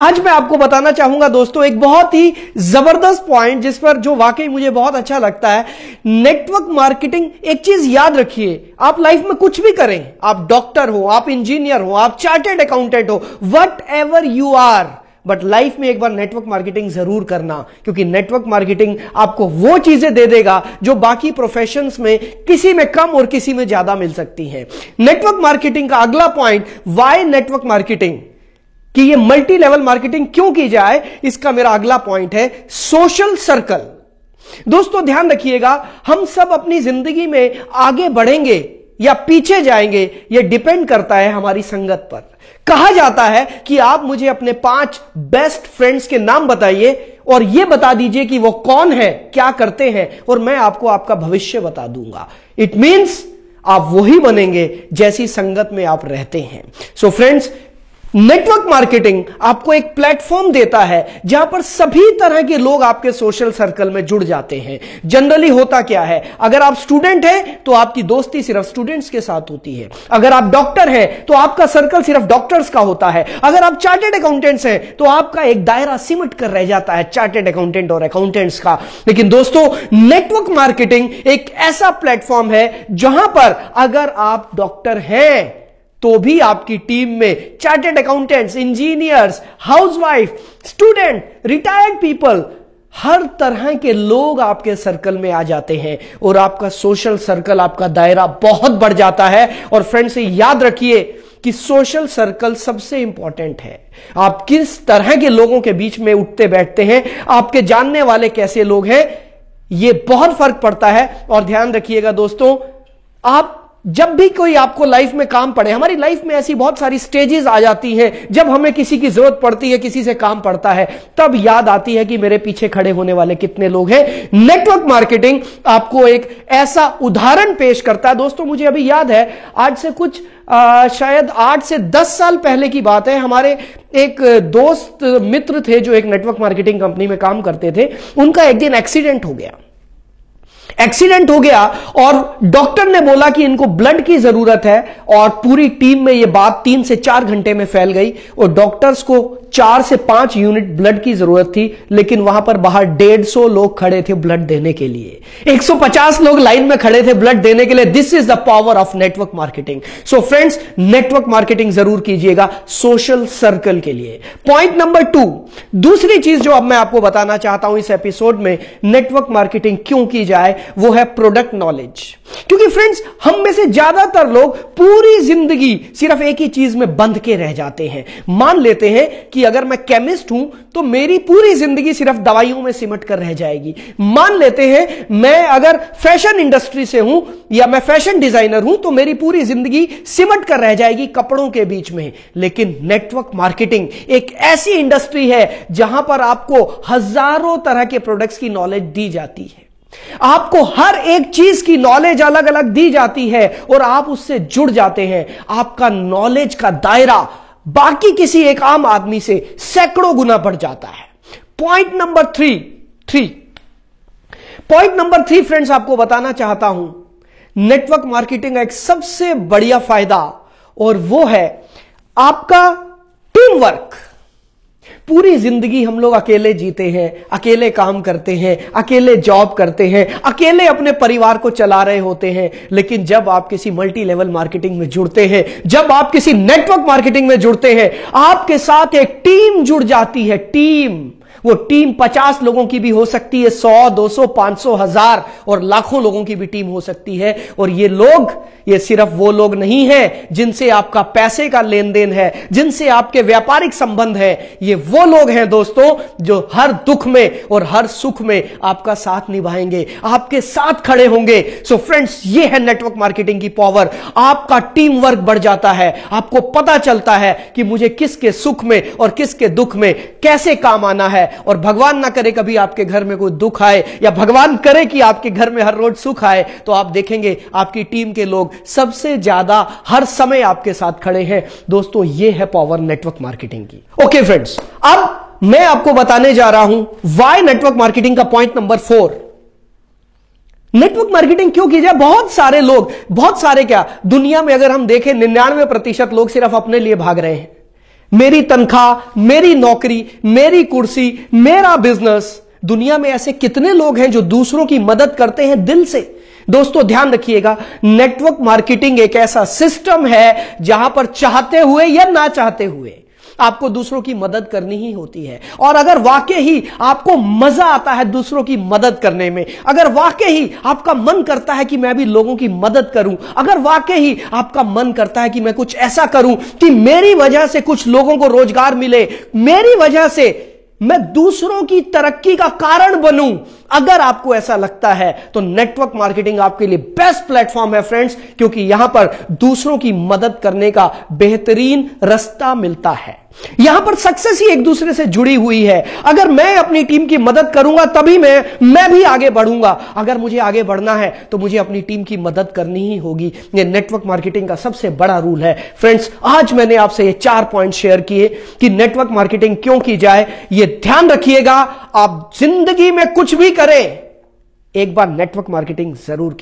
आज मैं आपको बताना चाहूंगा दोस्तों एक बहुत ही जबरदस्त पॉइंट जिस पर जो वाकई मुझे बहुत अच्छा लगता है। नेटवर्क मार्केटिंग, एक चीज याद रखिए, आप लाइफ में कुछ भी करें, आप डॉक्टर हो, आप इंजीनियर हो, आप चार्टर्ड अकाउंटेंट हो, whatever you are, but life में एक बार नेटवर्क मार्केटिंग जरूर करना, क्योंकि नेटवर्क मार्केटिंग आपको वो चीजें दे देगा जो बाकी प्रोफेशंस में किसी में कम और किसी में ज्यादा मिल सकती हैं। नेटवर्क मार्केटिंग का अगला पॉइंट, वाई नेटवर्क मार्केटिंग, कि ये मल्टी लेवल मार्केटिंग क्यों की जाए, इसका मेरा अगला पॉइंट है सोशल सर्कल। दोस्तों ध्यान रखिएगा, हम सब अपनी जिंदगी में आगे बढ़ेंगे या पीछे जाएंगे, यह डिपेंड करता है हमारी संगत पर। कहा जाता है कि आप मुझे अपने 5 बेस्ट फ्रेंड्स के नाम बताइए और यह बता दीजिए कि वो कौन है, क्या करते हैं, और मैं आपको आपका भविष्य बता दूंगा। इट मींस आप वही बनेंगे जैसी संगत में आप रहते हैं। सो फ्रेंड्स, नेटवर्क मार्केटिंग आपको एक प्लेटफॉर्म देता है जहां पर सभी तरह के लोग आपके सोशल सर्कल में जुड़ जाते हैं। जनरली होता क्या है, अगर आप स्टूडेंट हैं तो आपकी दोस्ती सिर्फ स्टूडेंट्स के साथ होती है, अगर आप डॉक्टर हैं तो आपका सर्कल सिर्फ डॉक्टर्स का होता है, अगर आप चार्टर्ड अकाउंटेंट्स हैं तो आपका एक दायरा सिमट कर रह जाता है चार्टर्ड अकाउंटेंट और अकाउंटेंट्स का। लेकिन दोस्तों, नेटवर्क मार्केटिंग एक ऐसा प्लेटफॉर्म है जहां पर अगर आप डॉक्टर हैं तो भी आपकी टीम में chartered accountants, engineers, housewife, student, retired people, हर तरह के लोग आपके सर्कल में आ जाते हैं और आपका सोशल सर्कल, आपका दायरा बहुत बढ़ जाता है। और फ्रेंड्स, याद रखिए कि सोशल सर्कल सबसे इंपॉर्टेंट है। आप किस तरह के लोगों के बीच में उठते बैठते हैं, आपके जानने वाले कैसे लोग हैं, यह बहुत फर्क पड़ता है। और ध्यान रखिएगा दोस्तों, आप जब भी कोई आपको लाइफ में काम पड़े, हमारी लाइफ में ऐसी बहुत सारी स्टेजेस आ जाती हैं जब हमें किसी की जरूरत पड़ती है, किसी से काम पड़ता है, तब याद आती है कि मेरे पीछे खड़े होने वाले कितने लोग हैं। नेटवर्क मार्केटिंग आपको एक ऐसा उदाहरण पेश करता है। दोस्तों, मुझे अभी याद है, आज से कुछ शायद 8 से 10 साल पहले की बात है, हमारे एक दोस्त मित्र थे जो एक नेटवर्क मार्केटिंग कंपनी में काम करते थे। उनका एक दिन एक्सीडेंट हो गया और डॉक्टर ने बोला कि इनको ब्लड की जरूरत है, और पूरी टीम में यह बात 3 से 4 घंटे में फैल गई और डॉक्टर्स को 4 से 5 यूनिट ब्लड की जरूरत थी, लेकिन वहां पर बाहर 150 लोग खड़े थे ब्लड देने के लिए, 150 लोग लाइन में खड़े थे ब्लड देने के लिए। This is the power of network marketing. So friends, network marketing जरूर कीजिएगा सोशल सर्कल के लिए। पॉइंट नंबर 2, दूसरी चीज जो अब मैं आपको बताना चाहता हूं इस एपिसोड में, नेटवर्क मार्केटिंग क्यों की जाए, वो है प्रोडक्ट नॉलेज। क्योंकि फ्रेंड्स, हम में से ज्यादातर लोग पूरी जिंदगी सिर्फ एक ही चीज में बंध के रह जाते हैं। मान लेते हैं कि अगर मैं केमिस्ट हूं तो मेरी पूरी जिंदगी सिर्फ दवाइयों में सिमट कर रह जाएगी। मान लेते हैं मैं अगर फैशन इंडस्ट्री से हूं या मैं फैशन डिजाइनर हूं तो मेरी पूरी जिंदगी सिमट कर रह जाएगी कपड़ों के बीच में। लेकिन नेटवर्क मार्केटिंग एक ऐसी इंडस्ट्री है जहां पर आपको हजारों तरह के प्रोडक्ट्स की नॉलेज दी जाती है, आपको हर एक चीज की नॉलेज अलग अलग दी जाती है और आप उससे जुड़ जाते हैं। आपका नॉलेज का दायरा बाकी किसी एक आम आदमी से सैकड़ों गुना बढ़ जाता है। पॉइंट नंबर 3 फ्रेंड्स, आपको बताना चाहता हूं नेटवर्क मार्केटिंग का एक सबसे बढ़िया फायदा, और वो है आपका टीम वर्क। पूरी जिंदगी हम लोग अकेले जीते हैं, अकेले काम करते हैं, अकेले जॉब करते हैं, अकेले अपने परिवार को चला रहे होते हैं। लेकिन जब आप किसी मल्टी लेवल मार्केटिंग में जुड़ते हैं, जब आप किसी नेटवर्क मार्केटिंग में जुड़ते हैं, आपके साथ एक टीम जुड़ जाती है। टीम, वो टीम 50 लोगों की भी हो सकती है, 100, 200, 500, 1000 और लाखों लोगों की भी टीम हो सकती है। और ये लोग, ये सिर्फ वो लोग नहीं हैं जिनसे आपका पैसे का लेन देन है, जिनसे आपके व्यापारिक संबंध है। ये वो लोग हैं दोस्तों जो हर दुख में और हर सुख में आपका साथ निभाएंगे, आपके साथ खड़े होंगे। सो फ्रेंड्स, ये है नेटवर्क मार्केटिंग की पावर। आपका टीम वर्क बढ़ जाता है, आपको पता चलता है कि मुझे किसके सुख में और किसके दुख में कैसे काम आना है। और भगवान ना करे कभी आपके घर में कोई दुख आए, या भगवान करे कि आपके घर में हर रोज सुख आए, तो आप देखेंगे आपकी टीम के लोग सबसे ज्यादा हर समय आपके साथ खड़े हैं। दोस्तों, यह है पावर नेटवर्क मार्केटिंग की। ओके फ्रेंड्स, अब मैं आपको बताने जा रहा हूं व्हाई नेटवर्क मार्केटिंग का पॉइंट नंबर 4। नेटवर्क मार्केटिंग क्यों की जाए? बहुत सारे लोग, बहुत सारे क्या, दुनिया में अगर हम देखें 99% लोग सिर्फ अपने लिए भाग रहे हैं। मेरी तनख्वाह, मेरी नौकरी, मेरी कुर्सी, मेरा बिजनेस। दुनिया में ऐसे कितने लोग हैं जो दूसरों की मदद करते हैं दिल से। दोस्तों ध्यान रखिएगा, नेटवर्क मार्केटिंग एक ऐसा सिस्टम है जहां पर चाहते हुए या ना चाहते हुए आपको दूसरों की मदद करनी ही होती है। और अगर वाकई ही आपको मजा आता है दूसरों की मदद करने में, अगर वाकई ही आपका मन करता है कि मैं भी लोगों की मदद करूं, अगर वाकई ही आपका मन करता है कि मैं कुछ ऐसा करूं कि मेरी वजह से कुछ लोगों को रोजगार मिले, मेरी वजह से मैं दूसरों की तरक्की का कारण बनूं, अगर आपको ऐसा लगता है तो नेटवर्क मार्केटिंग आपके लिए बेस्ट प्लेटफॉर्म है फ्रेंड्स, क्योंकि यहां पर दूसरों की मदद करने का बेहतरीन रास्ता मिलता है। यहां पर सक्सेस ही एक दूसरे से जुड़ी हुई है। अगर मैं अपनी टीम की मदद करूंगा तभी मैं भी आगे बढ़ूंगा। अगर मुझे आगे बढ़ना है तो मुझे अपनी टीम की मदद करनी ही होगी। यह नेटवर्क मार्केटिंग का सबसे बड़ा रूल है फ्रेंड्स। आज मैंने आपसे ये 4 पॉइंट शेयर किए कि नेटवर्क मार्केटिंग क्यों की जाए। यह ध्यान रखिएगा, आप जिंदगी में कुछ भी करें, एक बार नेटवर्क मार्केटिंग जरूर की।